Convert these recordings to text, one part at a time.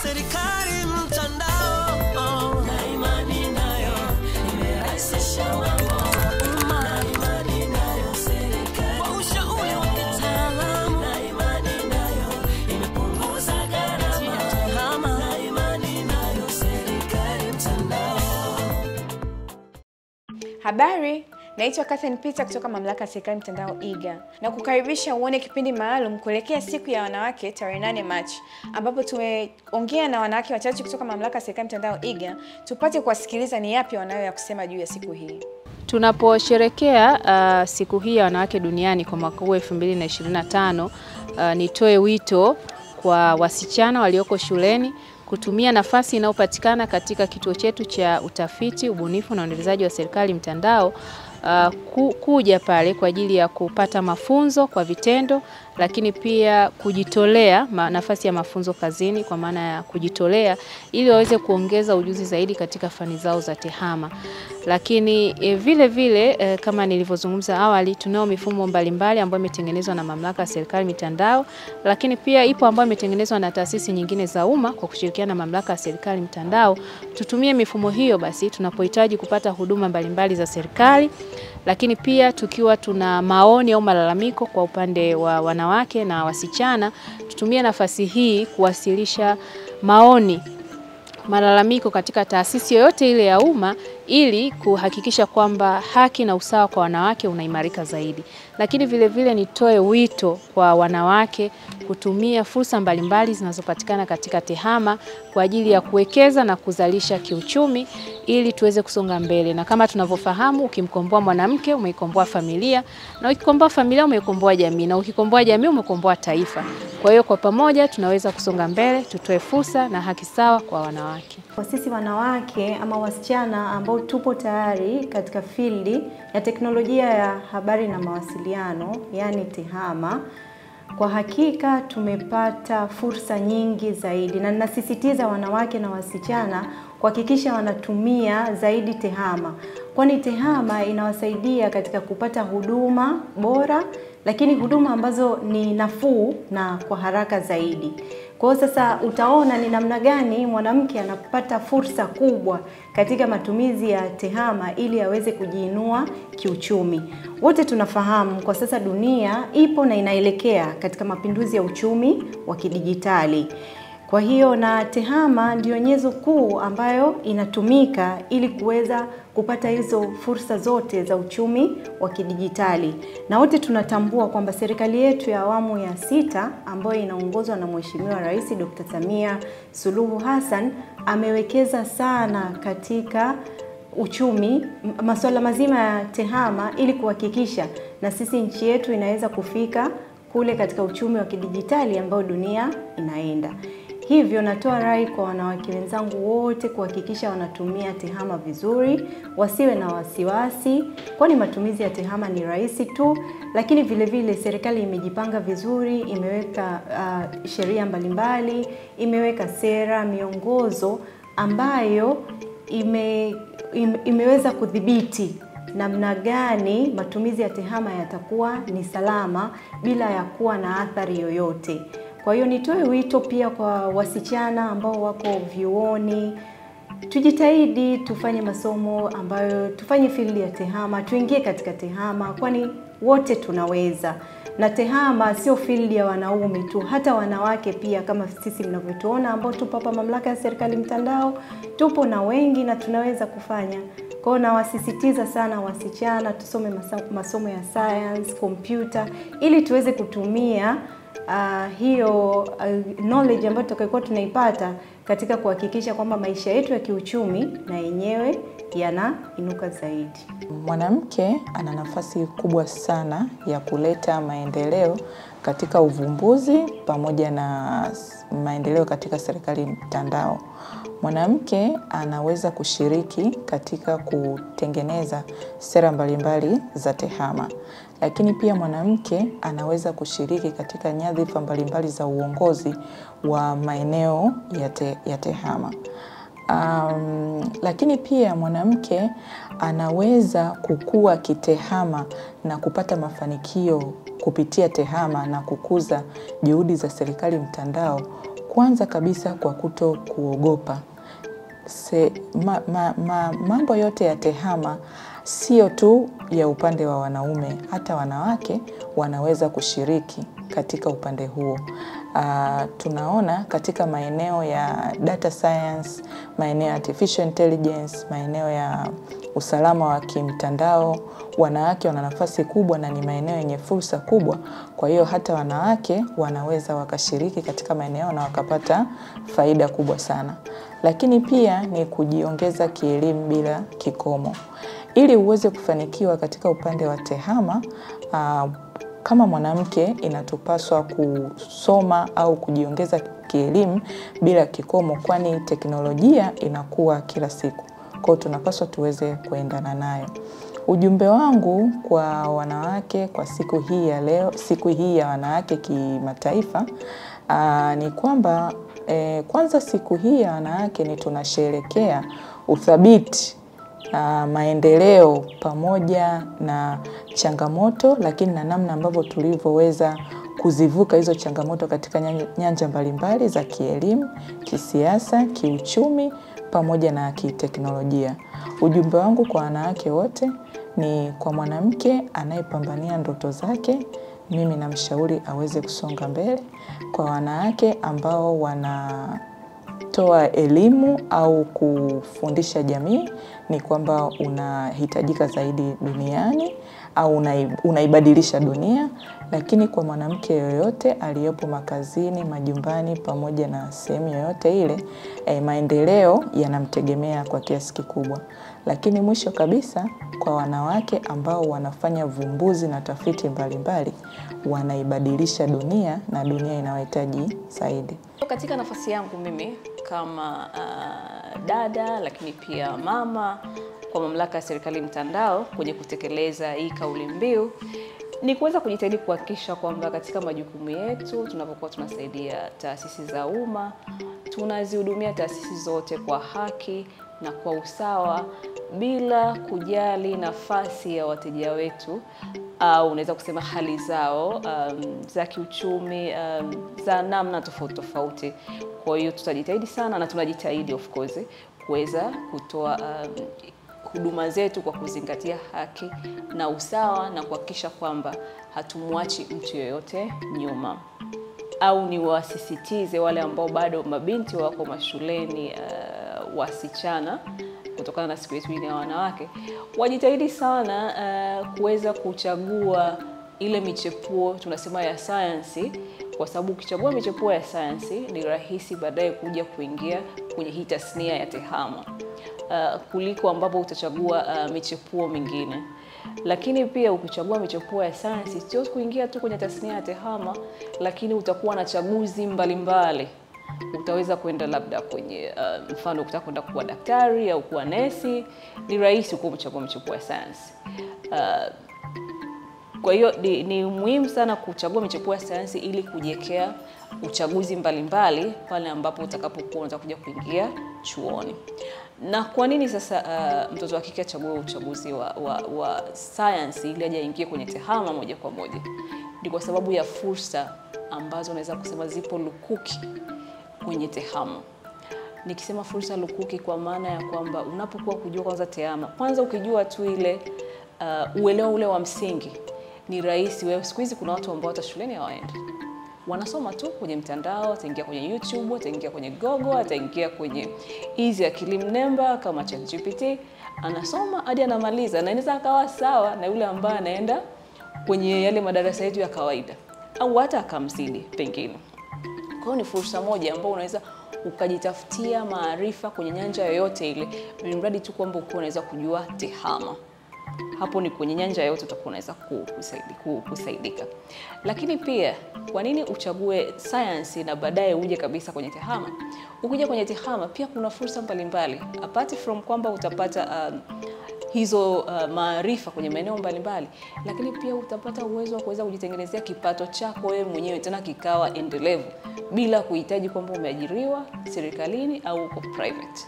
serikali mtandao. Na imani nayo imerahisisha mambo. Na imani nayo serikali kwa ushauri wa kitaalamu. Na imani nayo imepunguza gharama. Na imani nayo serikali mtandao. Habari, naitwa Catherine Peter kutoka Mamlaka ya Serikali Mtandao IGA. Na kukaribisha uone kipindi maalum kuelekea siku ya wanawake tarehe 8 Machi, ambapo tumeongea na wanawake wachache kutoka Mamlaka ya Serikali Mtandao IGA tupate kuwasikiliza ni yapi wanayo ya kusema juu ya siku hii. Tunaposherekea siku hii ya wanawake duniani kwa mwaka huu 2025, nitoe wito kwa wasichana walioko shuleni kutumia nafasi inayopatikana katika kituo chetu cha utafiti, ubunifu na uendelezaji wa serikali mtandao, kuja pale kwa ajili ya kupata mafunzo kwa vitendo, lakini pia kujitolea nafasi ya mafunzo kazini kwa maana ya kujitolea ili waweze kuongeza ujuzi zaidi katika fani zao za tehama. Lakini vile vile kama nilivyozungumza awali, tunao mifumo mbalimbali ambayo imetengenezwa na Mamlaka ya Serikali Mitandao, lakini pia ipo ambayo imetengenezwa na taasisi nyingine za umma kwa kushirikiana na Mamlaka ya Serikali Mitandao. Tutumie mifumo hiyo basi tunapohitaji kupata huduma mbalimbali za serikali, lakini pia tukiwa tuna maoni au malalamiko kwa upande wa wanawake na wasichana, tutumie nafasi hii kuwasilisha maoni, malalamiko katika taasisi yoyote ile ya umma ili kuhakikisha kwamba haki na usawa kwa wanawake unaimarika zaidi. Lakini vile vile nitoe wito kwa wanawake kutumia fursa mbalimbali zinazopatikana katika tehama kwa ajili ya kuwekeza na kuzalisha kiuchumi ili tuweze kusonga mbele. Na kama tunavyofahamu, ukimkomboa mwanamke umeikomboa familia, na ukikomboa familia umeikomboa jamii, na ukikomboa jamii umekomboa taifa. Kwa hiyo kwa pamoja tunaweza kusonga mbele, tutoe fursa na haki sawa kwa wanawake. Kwa sisi wanawake ama wasichana ambao tupo tayari katika field ya teknolojia ya habari na mawasiliano, yani tehama, kwa hakika tumepata fursa nyingi zaidi, na ninasisitiza wanawake na wasichana kuhakikisha wanatumia zaidi tehama, kwani tehama inawasaidia katika kupata huduma bora, lakini huduma ambazo ni nafuu na kwa haraka zaidi. Kwa hiyo sasa utaona ni namna gani mwanamke anapata fursa kubwa katika matumizi ya tehama ili aweze kujiinua kiuchumi. Wote tunafahamu kwa sasa dunia ipo na inaelekea katika mapinduzi ya uchumi wa kidijitali. Kwa hiyo na tehama ndio nyenzo kuu ambayo inatumika ili kuweza kupata hizo fursa zote za uchumi wa kidijitali. Na wote tunatambua kwamba serikali yetu ya awamu ya 6 ambayo inaongozwa na Mheshimiwa Rais Dr. Samia Suluhu Hassan amewekeza sana katika uchumi, masuala mazima ya tehama, ili kuhakikisha na sisi nchi yetu inaweza kufika kule katika uchumi wa kidijitali ambao dunia inaenda. Hivyo natoa rai kwa wanawake wenzangu wote kuhakikisha wanatumia tehama vizuri, wasiwe na wasiwasi, kwani matumizi ya tehama ni rahisi tu, lakini vile vile serikali imejipanga vizuri, imeweka sheria mbalimbali, imeweka sera, miongozo ambayo imeweza kudhibiti namna gani matumizi ya tehama yatakuwa ni salama bila ya kuwa na athari yoyote. Kwa hiyo nitoe wito pia kwa wasichana ambao wako vyuoni, tujitahidi tufanye masomo ambayo tufanye field ya tehama, tuingie katika tehama, kwani wote tunaweza. Na tehama sio field ya wanaume tu, hata wanawake pia kama sisi mnavyotuona ambao tupo hapa Mamlaka ya Serikali Mtandao, tupo na wengi na tunaweza kufanya. Kwa hiyo nawasisitiza sana wasichana tusome masomo ya science, computer ili tuweze kutumia hiyo knowledge ambayo tutakayokuwa tunaipata katika kuhakikisha kwamba maisha yetu ya kiuchumi na yenyewe yanainuka zaidi. Mwanamke ana nafasi kubwa sana ya kuleta maendeleo katika uvumbuzi pamoja na maendeleo katika serikali mtandao. Mwanamke anaweza kushiriki katika kutengeneza sera mbalimbali za tehama. Lakini pia mwanamke anaweza kushiriki katika nyadhifa mbalimbali za uongozi wa maeneo ya tehama. Lakini pia mwanamke anaweza kukua kitehama na kupata mafanikio kupitia tehama na kukuza juhudi za serikali mtandao kwanza kabisa kwa kuto kuogopa. Mambo yote ya tehama sio tu ya upande wa wanaume, hata wanawake wanaweza kushiriki katika upande huo. Tunaona katika maeneo ya data science, maeneo ya artificial intelligence, maeneo ya usalama wa kimtandao, wanawake wana nafasi kubwa na ni maeneo yenye fursa kubwa. Kwa hiyo hata wanawake wanaweza wakashiriki katika maeneo na wakapata faida kubwa sana. Lakini pia ni kujiongeza kielimu bila kikomo. Ili uweze kufanikiwa katika upande wa tehama, kama mwanamke inatupaswa kusoma au kujiongeza kielimu bila kikomo, kwani teknolojia inakuwa kila siku. Kwa hiyo tunapaswa tuweze kuendana nayo. Ujumbe wangu kwa wanawake kwa siku hii ya leo, siku hii ya wanawake kimataifa, ni kwamba kwanza siku hii ya wanawake ni tunasherehekea uthabiti, maendeleo pamoja na changamoto, lakini na namna ambavyo tulivyoweza kuzivuka hizo changamoto katika nyanja mbalimbali za kielimu, kisiasa, kiuchumi pamoja na kiteknolojia. Ujumbe wangu kwa wanawake wote ni kwa mwanamke anayepambania ndoto zake, mimi namshauri aweze kusonga mbele. Kwa wanawake ambao wanatoa elimu au kufundisha jamii, ni kwamba unahitajika zaidi duniani au unaibadilisha dunia. Lakini kwa mwanamke yoyote aliyepo makazini, majumbani pamoja na sehemu yoyote ile, maendeleo yanamtegemea kwa kiasi kikubwa. Lakini mwisho kabisa, kwa wanawake ambao wanafanya vumbuzi na tafiti mbalimbali, wanaibadilisha dunia na dunia inawahitaji zaidi. Katika nafasi yangu mimi kama dada, lakini pia mama kwa mamlaka ya serikali mtandao kwenye kutekeleza hii kauli mbiu, ni kuweza kujitahidi kuhakikisha kwamba katika majukumu yetu tunapokuwa tunasaidia taasisi za umma, tunazihudumia taasisi zote kwa haki na kwa usawa bila kujali nafasi ya wateja wetu au unaweza kusema hali zao za kiuchumi, za namna tofauti tofauti. Kwa hiyo tutajitahidi sana na tunajitahidi of course kuweza kutoa huduma zetu kwa kuzingatia haki na usawa na kuhakikisha kwamba hatumwachi mtu yoyote nyuma. Au ni wasisitize wale ambao bado mabinti wako mashuleni, wasichana, kutokana na siku yetu hii ya wanawake, wajitahidi sana kuweza kuchagua ile michepuo tunasema ya sayansi, kwa sababu ukichagua michepuo ya sayansi ni rahisi baadaye kuja kuingia kwenye hii tasnia ya tehama, kuliko ambapo utachagua michepuo mingine. Lakini pia ukichagua michepuo ya sayansi sio kuingia tu kwenye tasnia ya tehama, lakini utakuwa na chaguzi mbalimbali. Utaweza kwenda labda kwenye mfano ukitaka kwenda kuwa daktari au kuwa nesi, ni rahisi kuchagua michepuo ya sayansi. Kwa hiyo ni muhimu sana kuchagua michepuo ya sayansi ili kujiwekea uchaguzi mbalimbali pale ambapo utakapokuwa unataka kuja kuingia chuoni. Na kwa nini sasa mtoto wa kike achague uchaguzi wa sayansi ili aje aingie kwenye tehama moja kwa moja? Ni kwa sababu ya fursa ambazo naweza kusema zipo lukuki kwenye tehama. Nikisema fursa lukuki kwa maana ya kwamba unapokuwa kujua kwanza tehama, kwanza ukijua tu ile uelewa ule wa msingi, ni rahisi wewe. Siku hizi kuna watu ambao hata shuleni hawaendi, wanasoma tu kwenye mtandao, ataingia kwenye YouTube, ataingia kwenye Google, ataingia kwenye hizi akili mnemba kama ChatGPT, anasoma hadi anamaliza, na inaweza akawa sawa na yule ambaye anaenda kwenye yale madarasa yetu ya kawaida au hata akamzidi pengine. Kwa hiyo ni fursa moja ambayo unaweza ukajitafutia maarifa kwenye nyanja yoyote ile, mradi tu kwamba uko unaweza kujua tehama. Hapo ni kwenye nyanja yote utakuwa unaweza kusaidika. Lakini pia kwa nini uchague science na baadaye uje kabisa kwenye tehama? Ukija kwenye tehama pia kuna fursa mbalimbali. Apart from kwamba utapata hizo maarifa kwenye maeneo mbalimbali, lakini pia utapata uwezo wa kuweza kujitengenezea kipato chako wewe mwenyewe, tena kikawa endelevu bila kuhitaji kwamba umeajiriwa serikalini au uko private.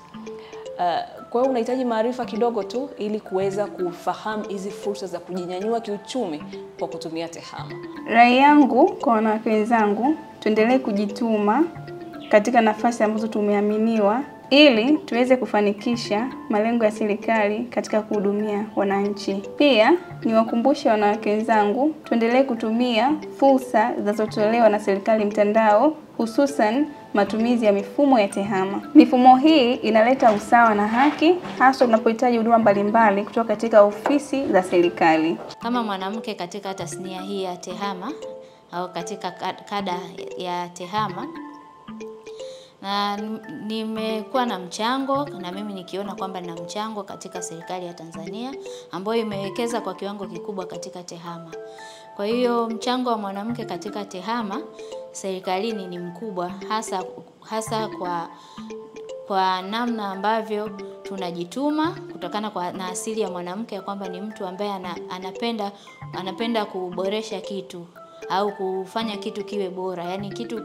Kwa hiyo unahitaji maarifa kidogo tu ili kuweza kufahamu hizi fursa za kujinyanyua kiuchumi kwa kutumia tehama. Rai yangu kwa wanawake wenzangu, tuendelee kujituma katika nafasi ambazo tumeaminiwa ili tuweze kufanikisha malengo ya serikali katika kuhudumia wananchi. Pia niwakumbushe wanawake wenzangu tuendelee kutumia fursa zinazotolewa na serikali mtandao, hususan matumizi ya mifumo ya TEHAMA. Mifumo hii inaleta usawa na haki, hasa tunapohitaji huduma mbalimbali kutoka katika ofisi za serikali. Kama mwanamke katika tasnia hii ya TEHAMA au katika kada ya TEHAMA, na nimekuwa na mchango, na mimi nikiona kwamba nina mchango katika serikali ya Tanzania ambayo imewekeza kwa kiwango kikubwa katika TEHAMA. Kwa hiyo mchango wa mwanamke katika TEHAMA serikalini ni mkubwa, hasa kwa namna ambavyo tunajituma kutokana na asili ya mwanamke ya kwamba ni mtu ambaye anapenda kuboresha kitu au kufanya kitu kiwe bora. Yaani kitu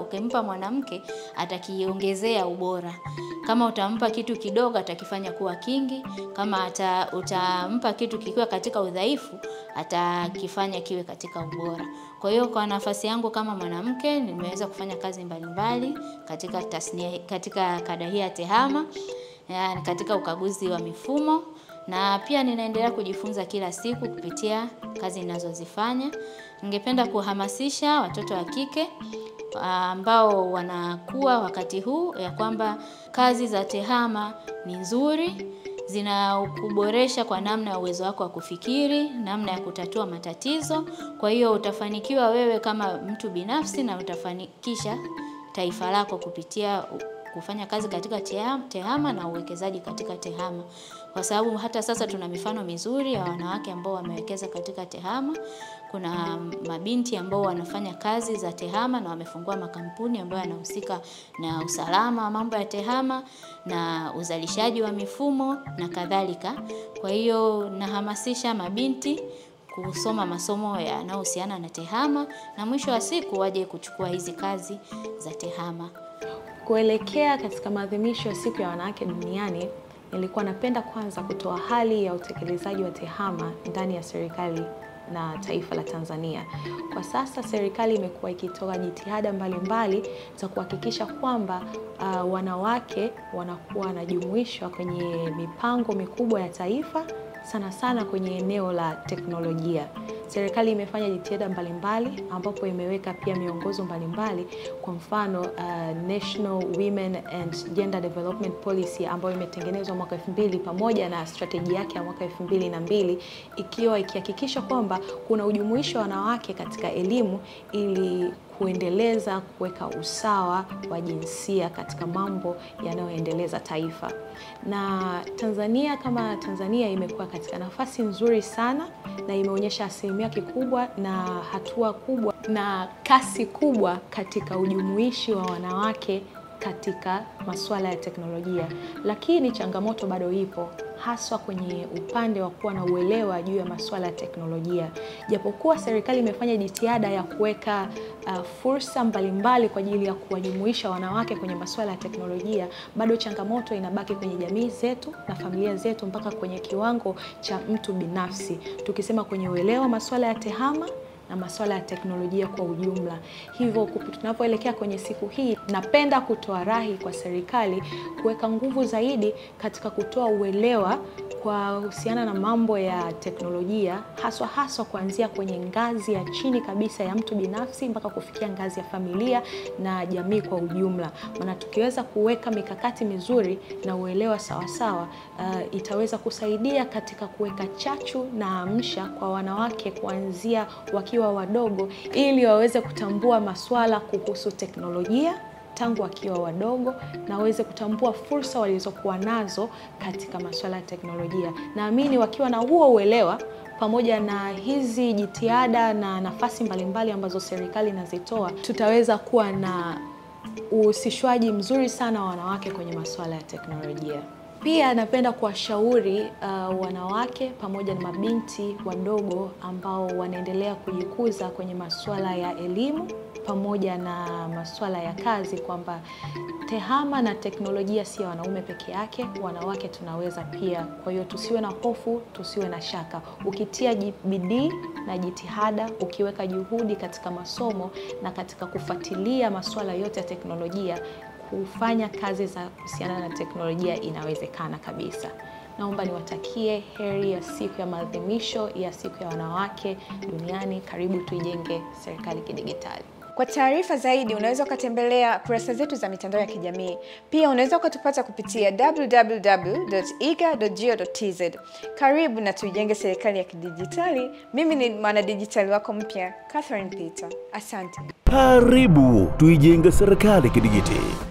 ukimpa mwanamke atakiongezea ubora. Kama utampa kitu kidogo atakifanya kuwa kingi, kama utampa kitu kikiwa katika udhaifu atakifanya kiwe katika ubora. Kwa hiyo kwa nafasi yangu kama mwanamke nimeweza kufanya kazi mbalimbali katika tasnia, katika kada hii ya TEHAMA, yani katika ukaguzi wa mifumo, na pia ninaendelea kujifunza kila siku kupitia kazi ninazozifanya. Ningependa kuhamasisha watoto wa kike ambao wanakuwa wakati huu ya kwamba kazi za TEHAMA ni nzuri, zinakuboresha kwa namna ya uwezo wako wa kufikiri, namna ya kutatua matatizo. Kwa hiyo utafanikiwa wewe kama mtu binafsi na utafanikisha taifa lako kupitia kufanya kazi katika TEHAMA na uwekezaji katika TEHAMA. Kwa sababu hata sasa tuna mifano mizuri ya wanawake ambao wamewekeza katika TEHAMA. Kuna mabinti ambao wanafanya kazi za TEHAMA na wamefungua makampuni ambayo yanahusika na usalama wa mambo ya TEHAMA na uzalishaji wa mifumo na kadhalika. Kwa hiyo nahamasisha mabinti kusoma masomo yanayohusiana na TEHAMA na mwisho wa siku waje kuchukua hizi kazi za TEHAMA. Kuelekea katika maadhimisho ya siku ya wanawake duniani, nilikuwa napenda kwanza kutoa hali ya utekelezaji wa TEHAMA ndani ya serikali na taifa la Tanzania. Kwa sasa serikali imekuwa ikitoa jitihada mbalimbali za kuhakikisha kwamba wanawake wanakuwa wanajumuishwa kwenye mipango mikubwa ya taifa, sana sana kwenye eneo la teknolojia. Serikali imefanya jitihada mbalimbali ambapo imeweka pia miongozo mbalimbali, kwa mfano National Women and Gender Development Policy ambayo imetengenezwa mwaka 2000 pamoja na strategy yake ya mwaka 2002, ikiwa ikihakikisha kwamba kuna ujumuisho wa wanawake katika elimu ili kuendeleza kuweka usawa wa jinsia katika mambo yanayoendeleza taifa. Na Tanzania kama Tanzania imekuwa katika nafasi nzuri sana na imeonyesha asilimia kikubwa na hatua kubwa na kasi kubwa katika ujumuishi wa wanawake katika masuala ya teknolojia. Lakini changamoto bado ipo, haswa kwenye upande wa kuwa na uelewa juu ya masuala ya teknolojia. Japokuwa serikali imefanya jitihada ya kuweka fursa mbalimbali kwa ajili ya kuwajumuisha wanawake kwenye masuala ya teknolojia, bado changamoto inabaki kwenye jamii zetu na familia zetu mpaka kwenye kiwango cha mtu binafsi. Tukisema kwenye uelewa masuala ya TEHAMA na masuala ya teknolojia kwa ujumla. Hivyo tunapoelekea kwenye siku hii, napenda kutoa rai kwa serikali kuweka nguvu zaidi katika kutoa uelewa kwa husiana na mambo ya teknolojia, haswa kuanzia kwenye ngazi ya chini kabisa ya mtu binafsi mpaka kufikia ngazi ya familia na jamii kwa ujumla. Maana tukiweza kuweka mikakati mizuri na uelewa sawasawa, itaweza kusaidia katika kuweka chachu na amsha kwa wanawake kuanzia wakiwa wadogo, ili waweze kutambua masuala kuhusu teknolojia tangu wakiwa wadogo na waweze kutambua fursa walizokuwa nazo katika masuala ya teknolojia. Naamini wakiwa na huo uelewa pamoja na hizi jitihada na nafasi mbalimbali ambazo serikali inazitoa, tutaweza kuwa na uhusishwaji mzuri sana wa wanawake kwenye masuala ya teknolojia. Pia napenda kuwashauri wanawake pamoja na mabinti wadogo ambao wanaendelea kujikuza kwenye masuala ya elimu pamoja na masuala ya kazi kwamba tehama na teknolojia si ya wanaume peke yake, wanawake tunaweza pia. Kwa hiyo tusiwe na hofu, tusiwe na shaka. Ukitia bidii na jitihada, ukiweka juhudi katika masomo na katika kufuatilia masuala yote ya teknolojia, kufanya kazi za kuhusiana na teknolojia inawezekana kabisa. Naomba niwatakie heri ya siku ya maadhimisho ya siku ya wanawake duniani. Karibu tuijenge serikali kidigitali. Kwa taarifa zaidi unaweza ukatembelea kurasa zetu za mitandao ya kijamii. Pia unaweza ukatupata kupitia www.iga.go.tz. Karibu na tuijenge serikali ya kidijitali. Mimi ni mwanadijitali wako mpya, Catherine Peter. Asante. Karibu tuijenge serikali kidigitali.